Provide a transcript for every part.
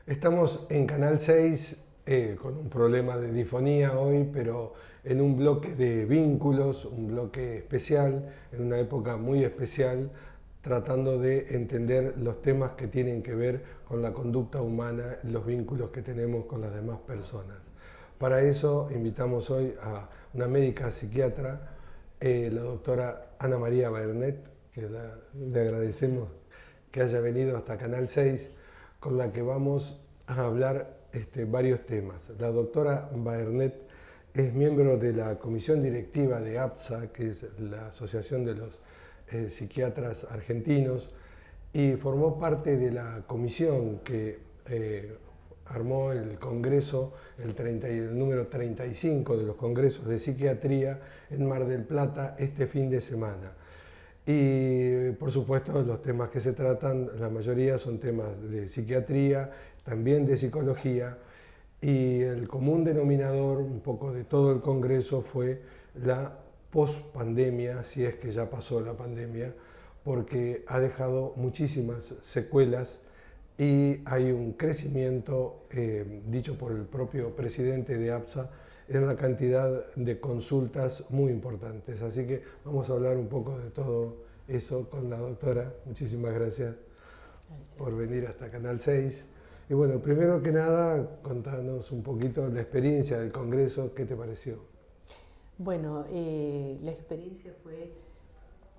Estamos en Canal 6 con un problema de difonía hoy, pero en un bloque de vínculos, un bloque especial, en una época muy especial, tratando de entender los temas que tienen que ver con la conducta humana, los vínculos que tenemos con las demás personas. Para eso invitamos hoy a una médica psiquiatra, la doctora Ana María Baernet, que le agradecemos que haya venido hasta Canal 6, con la que vamos a hablar varios temas. La doctora Baernet es miembro de la comisión directiva de APSA, que es la Asociación de los Psiquiatras Argentinos, y formó parte de la comisión que armó el Congreso, el número 35 de los Congresos de Psiquiatría en Mar del Plata este fin de semana. Y por supuesto los temas que se tratan, la mayoría son temas de psiquiatría, también de psicología, y el común denominador un poco de todo el Congreso fue la post-pandemia, si es que ya pasó la pandemia, porque ha dejado muchísimas secuelas y hay un crecimiento, dicho por el propio presidente de APSA, en la cantidad de consultas muy importantes. Así que vamos a hablar un poco de todo eso con la doctora. Muchísimas gracias por venir hasta Canal 6. Y bueno, primero que nada, contanos un poquito la experiencia del Congreso, ¿qué te pareció? Bueno, la experiencia fue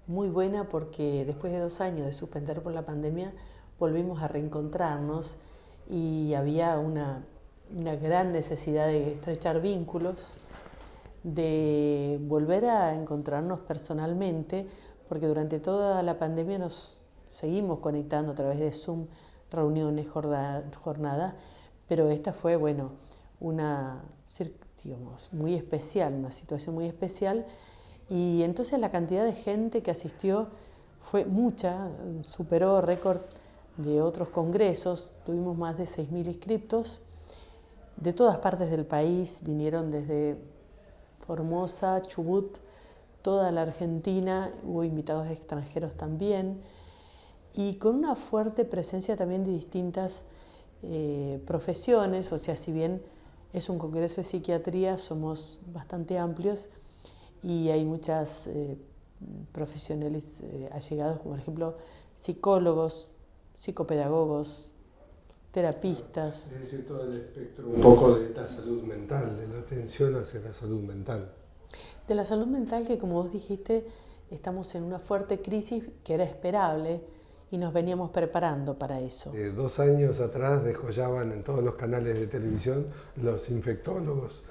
muy buena porque después de 2 años de suspender por la pandemia, volvimos a reencontrarnos y había una gran necesidad de estrechar vínculos, de volver a encontrarnos personalmente, porque durante toda la pandemia nos seguimos conectando a través de Zoom, reuniones, jornadas, pero esta fue, bueno, una, digamos, muy especial, una situación muy especial, y entonces la cantidad de gente que asistió fue mucha, superó récord de otros congresos, tuvimos más de 6.000 inscriptos, de todas partes del país, vinieron desde Formosa, Chubut, toda la Argentina, hubo invitados extranjeros también, y con una fuerte presencia también de distintas profesiones, o sea, si bien es un congreso de psiquiatría, somos bastante amplios y hay muchas profesionales allegados, como por ejemplo psicólogos, psicopedagogos, terapistas. Es decir, todo el espectro un poco de la salud mental, de la atención hacia la salud mental. De la salud mental, que como vos dijiste, estamos en una fuerte crisis que era esperable y nos veníamos preparando para eso. 2 años atrás descollaban en todos los canales de televisión los infectólogos.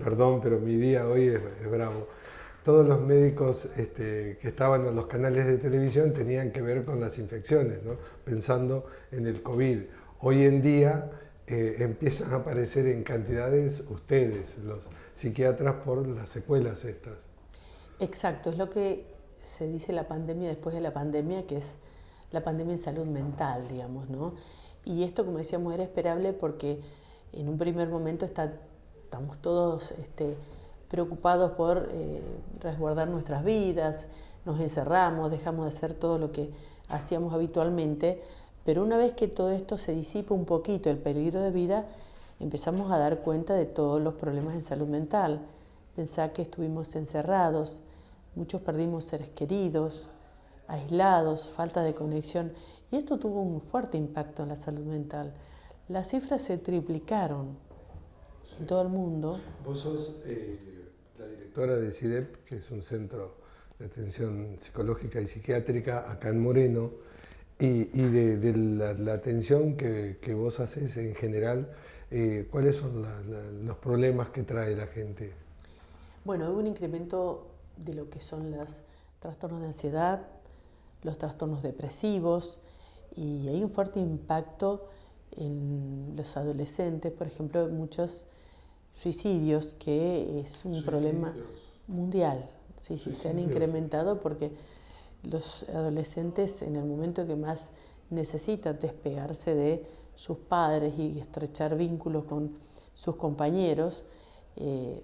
Perdón, pero mi día hoy es bravo. Todos los médicos que estaban en los canales de televisión tenían que ver con las infecciones, ¿no? Pensando en el COVID. Hoy en día empiezan a aparecer en cantidades ustedes, los psiquiatras, por las secuelas estas. Exacto, es lo que se dice la pandemia después de la pandemia, que es la pandemia en salud mental, digamos, ¿no? Y esto, como decíamos, era esperable porque en un primer momento estamos todos preocupados por resguardar nuestras vidas, nos encerramos, dejamos de hacer todo lo que hacíamos habitualmente, pero una vez que todo esto se disipa un poquito, el peligro de vida, empezamos a dar cuenta de todos los problemas en salud mental. Pensá que estuvimos encerrados, muchos perdimos seres queridos, aislados, falta de conexión, y esto tuvo un fuerte impacto en la salud mental. Las cifras se triplicaron en todo el mundo. Vos sos la directora de CIDEP, que es un centro de atención psicológica y psiquiátrica acá en Moreno, y de la atención que vos haces en general, ¿cuáles son los problemas que trae la gente? Bueno, hubo un incremento de lo que son los trastornos de ansiedad, los trastornos depresivos, y hay un fuerte impacto en los adolescentes, por ejemplo, muchos suicidios, que es un problema mundial. Sí, se han incrementado porque los adolescentes, en el momento que más necesitan despegarse de sus padres y estrechar vínculos con sus compañeros,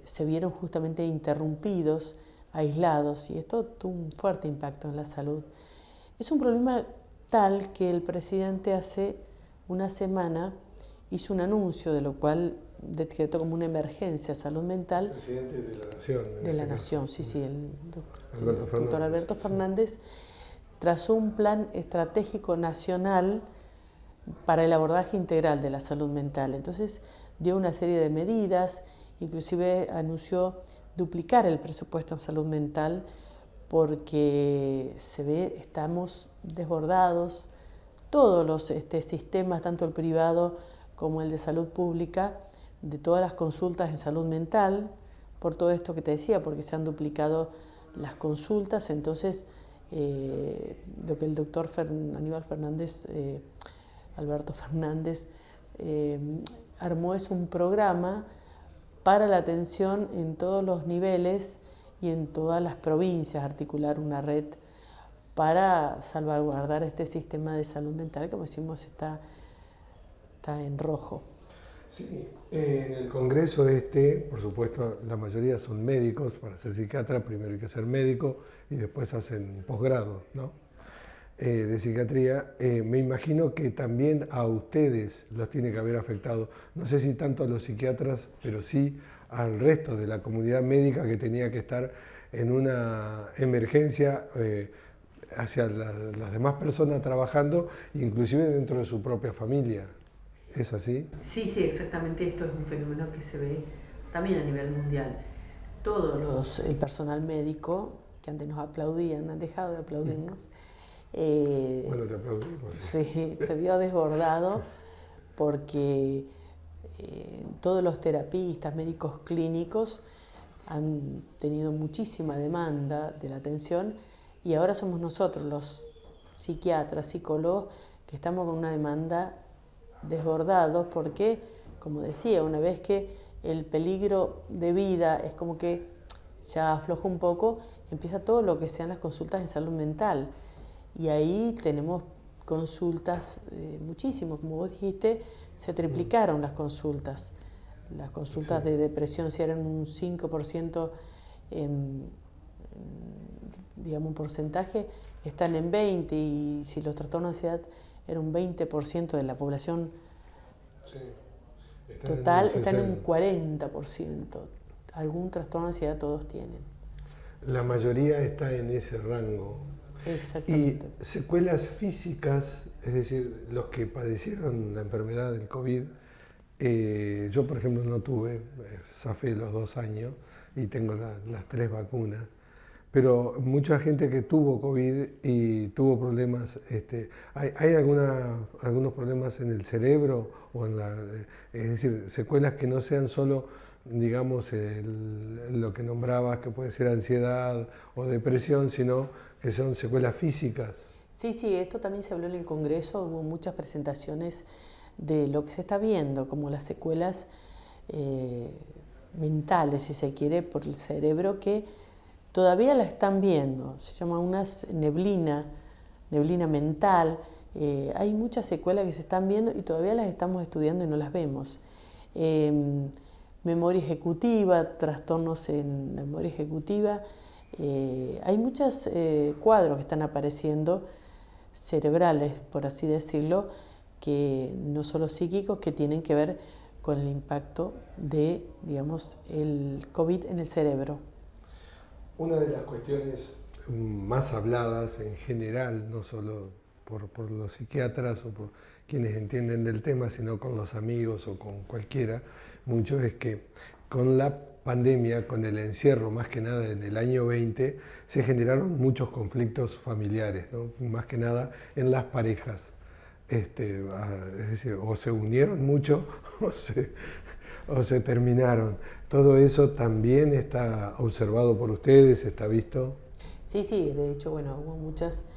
se vieron justamente interrumpidos, aislados, y esto tuvo un fuerte impacto en la salud. Es un problema tal que el presidente hace una semana hizo un anuncio, de lo cual decretó como una emergencia salud mental. El presidente de la Nación. De la Nación, sí, el doctor Alberto Fernández trazó un plan estratégico nacional para el abordaje integral de la salud mental. Entonces dio una serie de medidas, inclusive anunció duplicar el presupuesto en salud mental porque estamos desbordados, todos los sistemas, tanto el privado como el de salud pública, de todas las consultas en salud mental, por todo esto que te decía, porque se han duplicado las consultas. Entonces, lo que el doctor Alberto Fernández, armó es un programa para la atención en todos los niveles y en todas las provincias, articular una red para salvaguardar este sistema de salud mental que, como decimos, está en rojo. Sí, en el Congreso por supuesto, la mayoría son médicos. Para ser psiquiatra primero hay que ser médico y después hacen posgrado, ¿no? De psiquiatría. Me imagino que también a ustedes los tiene que haber afectado, no sé si tanto a los psiquiatras, pero sí al resto de la comunidad médica que tenía que estar en una emergencia hacia las demás personas trabajando, inclusive dentro de su propia familia. ¿Es así? Sí, exactamente. Esto es un fenómeno que se ve también a nivel mundial. El personal médico, que antes nos aplaudían, han dejado de aplaudirnos. Bueno, te aplaudimos. Sí, se vio desbordado porque todos los terapistas, médicos clínicos han tenido muchísima demanda de la atención y ahora somos nosotros, los psiquiatras, psicólogos, que estamos con una demanda desbordados porque, como decía, una vez que el peligro de vida es como que ya afloja un poco, empieza todo lo que sean las consultas en salud mental. Y ahí tenemos consultas muchísimo, como vos dijiste, se triplicaron las consultas. Las consultas de depresión, si eran un 5%, digamos un porcentaje, están en 20%, y si los trastornos de ansiedad era un 20% de la población total, están en 40%. Algún trastorno de ansiedad todos tienen. La mayoría está en ese rango. Exactamente. Y secuelas físicas, es decir, los que padecieron la enfermedad del COVID, yo por ejemplo no tuve, zafé los 2 años y tengo las 3 vacunas, pero mucha gente que tuvo COVID y tuvo problemas, ¿hay algunos problemas en el cerebro o es decir, secuelas que no sean solo, digamos, lo que nombrabas, que puede ser ansiedad o depresión, sino que son secuelas físicas? Sí, esto también se habló en el Congreso, hubo muchas presentaciones de lo que se está viendo, como las secuelas mentales, si se quiere, por el cerebro, que todavía la están viendo. Se llama una neblina mental. Hay muchas secuelas que se están viendo y todavía las estamos estudiando y no las vemos. Memoria ejecutiva, trastornos en la memoria ejecutiva. Hay muchos cuadros que están apareciendo, cerebrales, por así decirlo, que no solo psíquicos, que tienen que ver con el impacto de, digamos, el COVID en el cerebro. Una de las cuestiones más habladas en general, no solo por los psiquiatras o por quienes entienden del tema, sino con los amigos o con cualquiera, mucho, es que con la pandemia, con el encierro, más que nada en el año 20, se generaron muchos conflictos familiares, ¿no? Más que nada en las parejas. Es decir, o se unieron mucho o se terminaron. ¿Todo eso también está observado por ustedes, está visto? Sí, de hecho, bueno, hubo muchos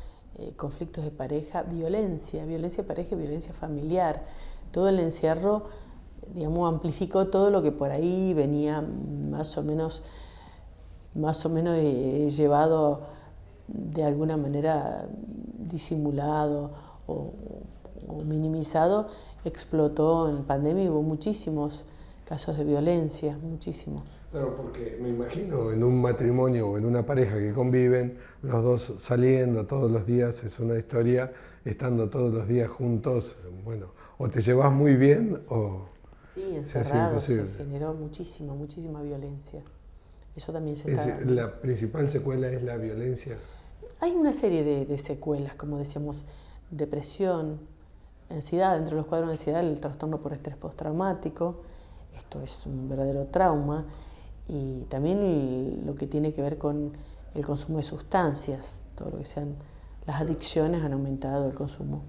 conflictos de pareja, violencia de pareja y violencia familiar. Todo el encierro, digamos, amplificó todo lo que por ahí venía más o menos llevado de alguna manera disimulado o minimizado, explotó en pandemia y hubo muchísimos casos de violencia, muchísimo. Claro, porque me imagino en un matrimonio o en una pareja que conviven, los dos saliendo todos los días, es una historia, estando todos los días juntos, bueno, o te llevas muy bien o Sí, se hace encerrados, se imposible. generó muchísima violencia. Eso también se Es, está... la principal secuela es la violencia. Hay una serie de secuelas, como decíamos, depresión, ansiedad, dentro de los cuadros de ansiedad el trastorno por estrés postraumático, esto es un verdadero trauma, y también lo que tiene que ver con el consumo de sustancias, todo lo que sean las adicciones han aumentado el consumo.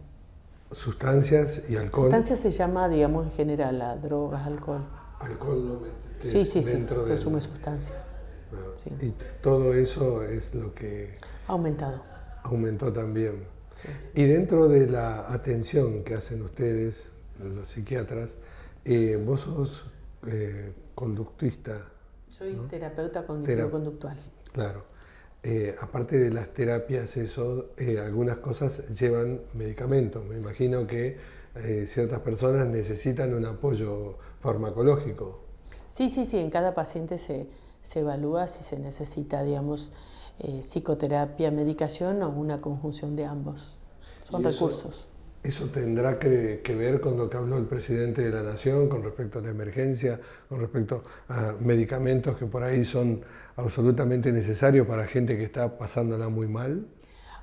Sustancias y alcohol. Sustancias se llama, digamos, en general, a drogas, alcohol. Alcohol lo metes Sí, dentro del... consumo de sustancias. Sí. Y todo eso es lo que Ha aumentado. aumentó también. Sí. Y dentro de la atención que hacen ustedes, los psiquiatras, vos sos conductista. Soy ¿no? terapeuta cognitivo-conductual. Claro. Aparte de las terapias, algunas cosas llevan medicamentos. Me imagino que ciertas personas necesitan un apoyo farmacológico. Sí, en cada paciente se evalúa si se necesita, digamos, psicoterapia, medicación o una conjunción de ambos. Son recursos. ¿Eso tendrá que ver con lo que habló el presidente de la Nación con respecto a la emergencia, con respecto a medicamentos que por ahí son absolutamente necesarios para gente que está pasándola muy mal?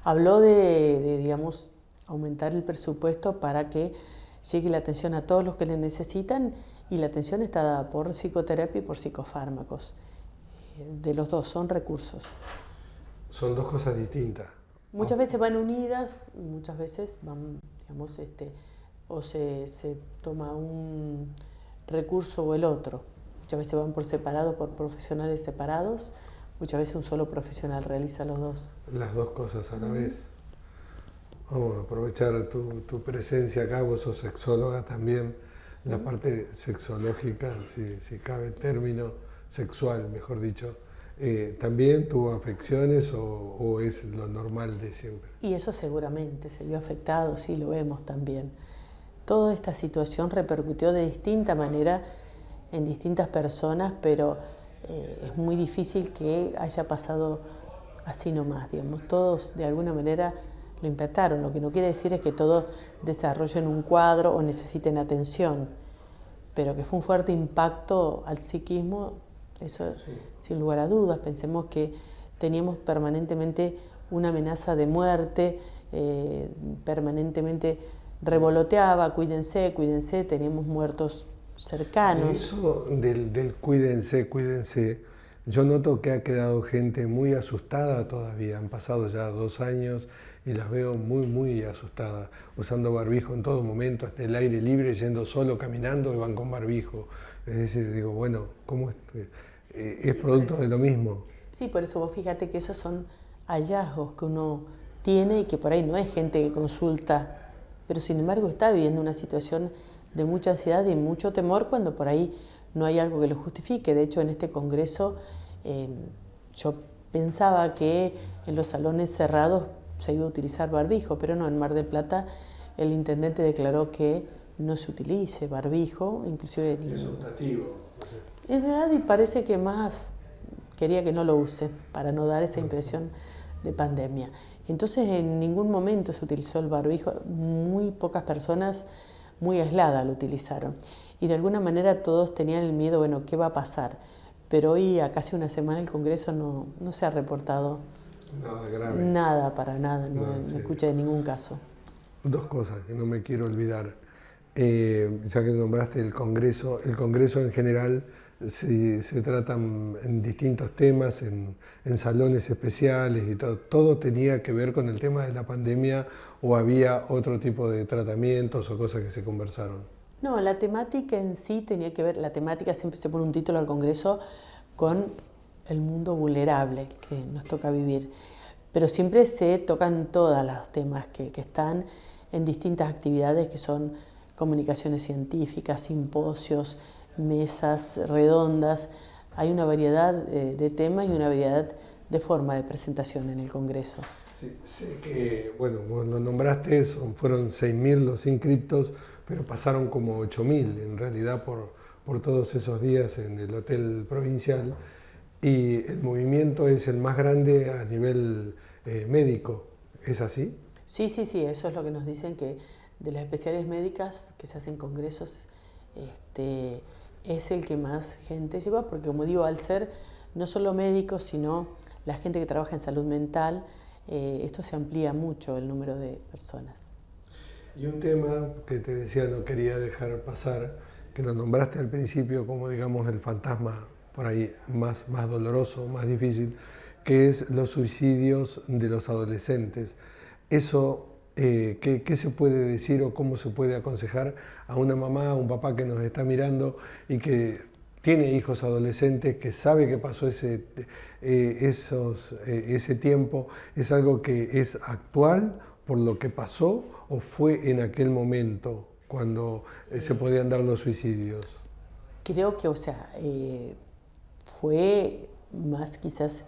Habló de, digamos, aumentar el presupuesto para que llegue la atención a todos los que le necesitan, y la atención está dada por psicoterapia y por psicofármacos. De los dos, son recursos. Son dos cosas distintas. Muchas veces van unidas, muchas veces van, digamos, o se toma un recurso o el otro. Muchas veces van por separado, por profesionales separados, muchas veces un solo profesional realiza los dos. Las dos cosas a la vez. Vamos a aprovechar tu presencia acá, vos sos sexóloga también, la parte sexológica, si cabe el término, sexual, mejor dicho. ¿También tuvo afecciones o es lo normal de siempre? Y eso seguramente se vio afectado, sí, lo vemos también. Toda esta situación repercutió de distinta manera en distintas personas, pero es muy difícil que haya pasado así nomás, digamos. Todos de alguna manera lo impactaron, lo que no quiere decir es que todos desarrollen un cuadro o necesiten atención, pero que fue un fuerte impacto al psiquismo, eso sí. Sin lugar a dudas. Pensemos que teníamos permanentemente una amenaza de muerte, permanentemente revoloteaba, cuídense, teníamos muertos cercanos. Eso del cuídense, yo noto que ha quedado gente muy asustada todavía, han pasado ya 2 años y las veo muy asustadas, usando barbijo en todo momento, hasta el aire libre, yendo solo, caminando y van con barbijo. Es decir, digo, bueno, ¿cómo es producto de lo mismo? Sí, por eso vos fíjate que esos son hallazgos que uno tiene y que por ahí no es gente que consulta, pero sin embargo está viviendo una situación de mucha ansiedad y mucho temor cuando por ahí no hay algo que lo justifique. De hecho, en este congreso yo pensaba que en los salones cerrados se iba a utilizar barbijo, pero no, en Mar del Plata el intendente declaró que no se utilice barbijo, inclusive... Es optativo. En realidad, y parece que más quería que no lo use, para no dar esa impresión de pandemia. Entonces, en ningún momento se utilizó el barbijo, muy pocas personas, muy aisladas lo utilizaron. Y de alguna manera todos tenían el miedo, bueno, ¿qué va a pasar? Pero hoy, a casi una semana, el Congreso no se ha reportado nada grave. Nada, para nada, no escuché de ningún caso. 2 cosas que no me quiero olvidar. Ya que nombraste el Congreso en general se tratan en distintos temas, en salones especiales y todo tenía que ver con el tema de la pandemia, o había otro tipo de tratamientos o cosas que se conversaron. No, la temática en sí tenía que ver, la temática siempre se pone un título al Congreso con el mundo vulnerable que nos toca vivir, pero siempre se tocan todos los temas que están en distintas actividades que son comunicaciones científicas, simposios, mesas redondas. Hay una variedad de temas y una variedad de formas de presentación en el Congreso. Sí, sé que, bueno, vos lo nombraste, fueron 6.000 los inscriptos, pero pasaron como 8.000 en realidad por por todos esos días en el Hotel Provincial y el movimiento es el más grande a nivel médico. ¿Es así? Sí, sí, sí, eso es lo que nos dicen, que de las especialidades médicas que se hacen congresos, es el que más gente lleva, porque como digo, al ser no solo médicos, sino la gente que trabaja en salud mental, esto se amplía mucho el número de personas. Y un tema que te decía no quería dejar pasar, que lo nombraste al principio como digamos el fantasma por ahí más doloroso, más difícil, que es los suicidios de los adolescentes. Eso, ¿qué se puede decir o cómo se puede aconsejar a una mamá, a un papá que nos está mirando y que tiene hijos adolescentes, que sabe que pasó ese tiempo? ¿Es algo que es actual por lo que pasó o fue en aquel momento cuando se podían dar los suicidios? Creo que, fue más quizás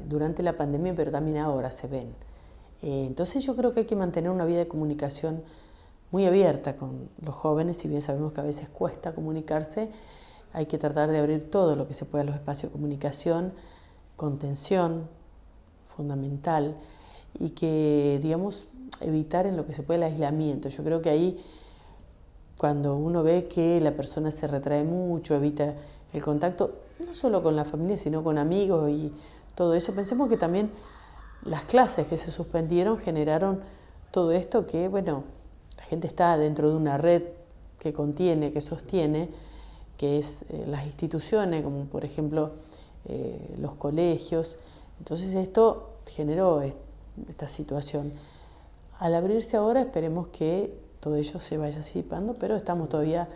durante la pandemia, pero también ahora se ven. Entonces yo creo que hay que mantener una vía de comunicación muy abierta con los jóvenes, si bien sabemos que a veces cuesta comunicarse, hay que tratar de abrir todo lo que se pueda a los espacios de comunicación, contención fundamental, y que, digamos, evitar en lo que se puede el aislamiento. Yo creo que ahí, cuando uno ve que la persona se retrae mucho, evita el contacto, no solo con la familia, sino con amigos y todo eso, pensemos que también las clases que se suspendieron generaron todo esto que, bueno, la gente está dentro de una red que contiene, que sostiene, que es las instituciones, como por ejemplo los colegios. Entonces esto generó esta situación. Al abrirse ahora esperemos que todo ello se vaya disipando, pero estamos todavía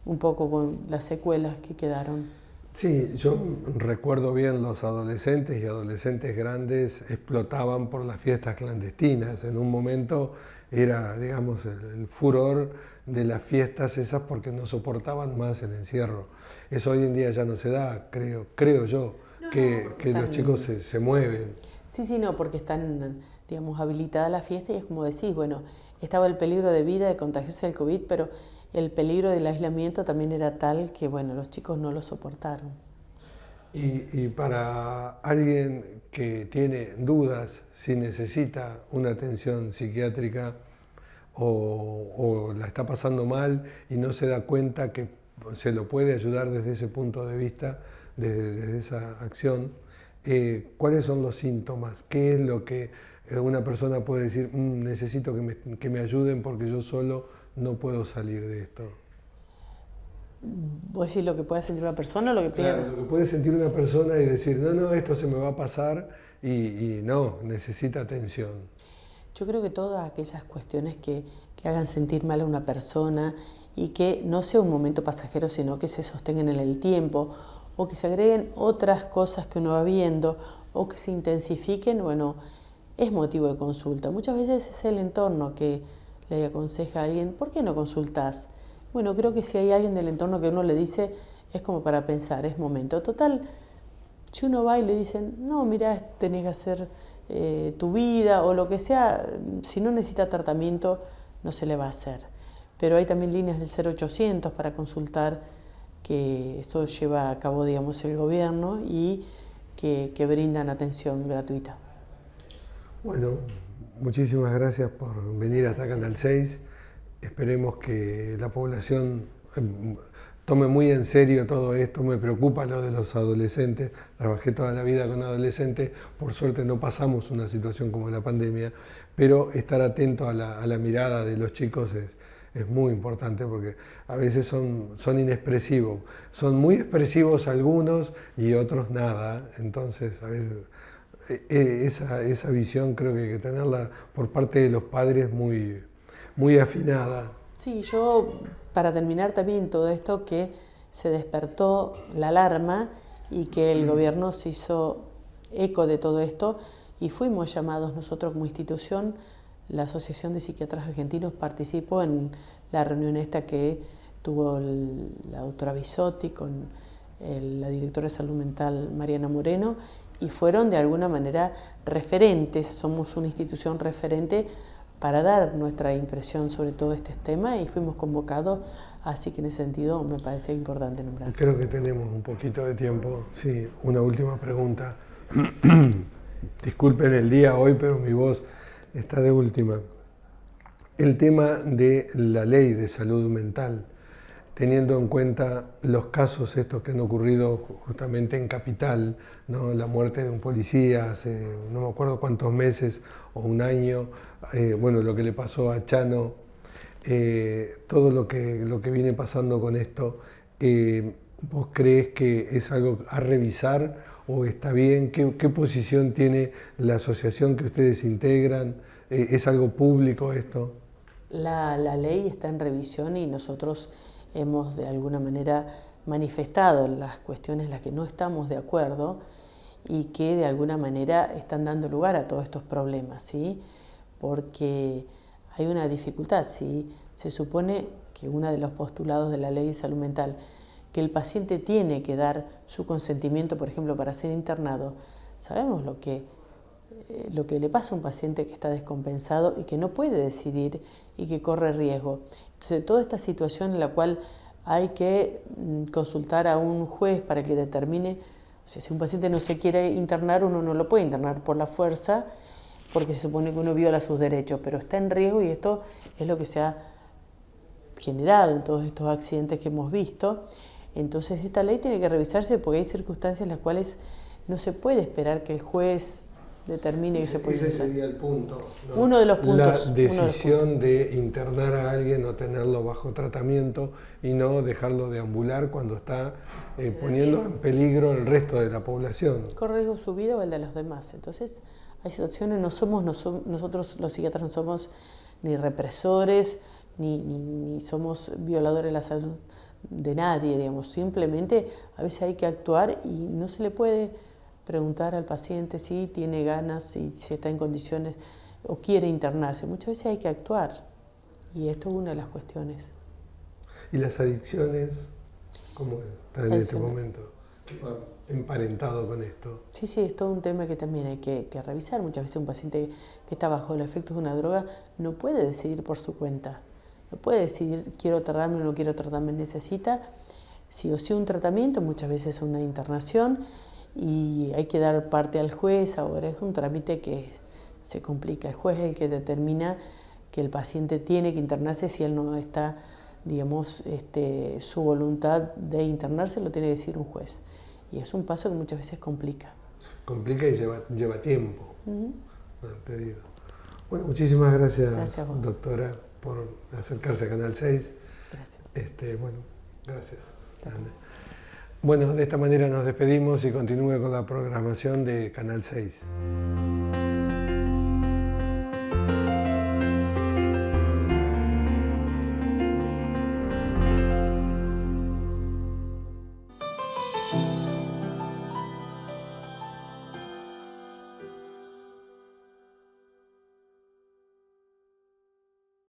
un poco con las secuelas que quedaron. Sí, yo recuerdo bien los adolescentes y adolescentes grandes explotaban por las fiestas clandestinas. En un momento era, digamos, el furor de las fiestas esas porque no soportaban más el encierro. Eso hoy en día ya no se da, creo yo, que los chicos se mueven. Sí, sí, no, porque están, digamos, habilitadas las fiestas y es como decís, bueno, estaba el peligro de vida de contagiarse del COVID, pero el peligro del aislamiento también era tal que, bueno, los chicos no lo soportaron. Y para alguien que tiene dudas si necesita una atención psiquiátrica o la está pasando mal y no se da cuenta que se lo puede ayudar desde ese punto de vista, desde esa acción, ¿cuáles son los síntomas? ¿Qué es lo que una persona puede decir, necesito que me ayuden porque yo solo no puedo salir de esto? ¿Vos decís lo que puede sentir una persona o lo que Claro, lo que puede sentir una persona y decir, no, esto se me va a pasar y no, necesita atención. Yo creo que todas aquellas cuestiones que hagan sentir mal a una persona y que no sea un momento pasajero, sino que se sostengan en el tiempo o que se agreguen otras cosas que uno va viendo o que se intensifiquen, bueno, es motivo de consulta. Muchas veces es el entorno que le aconseja a alguien, ¿por qué no consultás? Bueno, creo que si hay alguien del entorno que uno le dice, es como para pensar, es momento. Total, si uno va y le dicen, no, mira, tenés que hacer tu vida o lo que sea, si no necesita tratamiento, no se le va a hacer. Pero hay también líneas del 0800 para consultar, que esto lleva a cabo, digamos, el gobierno y que brindan atención gratuita. Bueno, muchísimas gracias por venir hasta Canal 6. Esperemos que la población tome muy en serio todo esto. Me preocupa lo de los adolescentes. Trabajé toda la vida con adolescentes. Por suerte no pasamos una situación como la pandemia, pero estar atento a la mirada de los chicos es muy importante porque a veces son inexpresivos. Son muy expresivos algunos y otros nada. Entonces, a veces esa visión creo que hay que tenerla por parte de los padres muy afinada. Sí, yo, para terminar también todo esto, que se despertó la alarma y que el gobierno se hizo eco de todo esto y fuimos llamados nosotros como institución. La Asociación de Psiquiatras Argentinos participó en la reunión esta que tuvo la doctora Bisotti con la directora de Salud Mental Mariana Moreno y fueron de alguna manera referentes, somos una institución referente para dar nuestra impresión sobre todo este tema y fuimos convocados, así que en ese sentido me parece importante nombrar. Creo que tenemos un poquito de tiempo. Sí, una última pregunta. Disculpen el día hoy, pero mi voz está de última. El tema de la ley de salud mental, teniendo en cuenta los casos estos que han ocurrido justamente en Capital, ¿no? La muerte de un policía hace no me acuerdo cuántos meses o un año, bueno, lo que le pasó a Chano, todo lo que viene pasando con esto, ¿vos crees que es algo a revisar o está bien? ¿Qué posición tiene la asociación que ustedes integran? ¿Es algo público esto? La ley está en revisión y nosotros hemos de alguna manera manifestado las cuestiones en las que no estamos de acuerdo y que de alguna manera están dando lugar a todos estos problemas, ¿sí? Porque hay una dificultad, ¿sí? Se supone que uno de los postulados de la ley de salud mental, que el paciente tiene que dar su consentimiento, por ejemplo, para ser internado. Sabemos lo que le pasa a un paciente que está descompensado y que no puede decidir y que corre riesgo. Entonces, toda esta situación en la cual hay que consultar a un juez para que determine, o sea, si un paciente no se quiere internar, uno no lo puede internar por la fuerza, porque se supone que uno viola sus derechos, pero está en riesgo y esto es lo que se ha generado en todos estos accidentes que hemos visto. Entonces, esta ley tiene que revisarse porque hay circunstancias en las cuales no se puede esperar que el juez determine que se puede Ese usar. sería el punto, ¿no? Uno de los puntos. La decisión de internar a alguien o tenerlo bajo tratamiento y no dejarlo deambular cuando está poniendo en peligro el resto de la población. Corre riesgo su vida o el de los demás. Entonces, hay situaciones, nosotros los psiquiatras no somos ni represores, ni somos violadores de la salud de nadie, digamos. Simplemente a veces hay que actuar y no se le puede preguntar al paciente si tiene ganas, si está en condiciones o quiere internarse. Muchas veces hay que actuar y esto es una de las cuestiones. ¿Y las adicciones? ¿Cómo está en este momento? ¿Qué va emparentado con esto? Sí, es todo un tema que también hay que revisar. Muchas veces un paciente que está bajo el efecto de una droga no puede decidir por su cuenta. No puede decidir quiero tratarme o no quiero tratarme. Necesita sí o sí un tratamiento, muchas veces una internación, y hay que dar parte al juez. Ahora es un trámite que se complica. El juez es el que determina que el paciente tiene que internarse. Si él no está, digamos, su voluntad de internarse, lo tiene que decir un juez. Y es un paso que muchas veces complica. Complica y lleva tiempo. Pedido. Bueno, muchísimas gracias doctora, por acercarse a Canal 6. Gracias. Bueno, gracias. Bueno, de esta manera nos despedimos y continúe con la programación de Canal 6.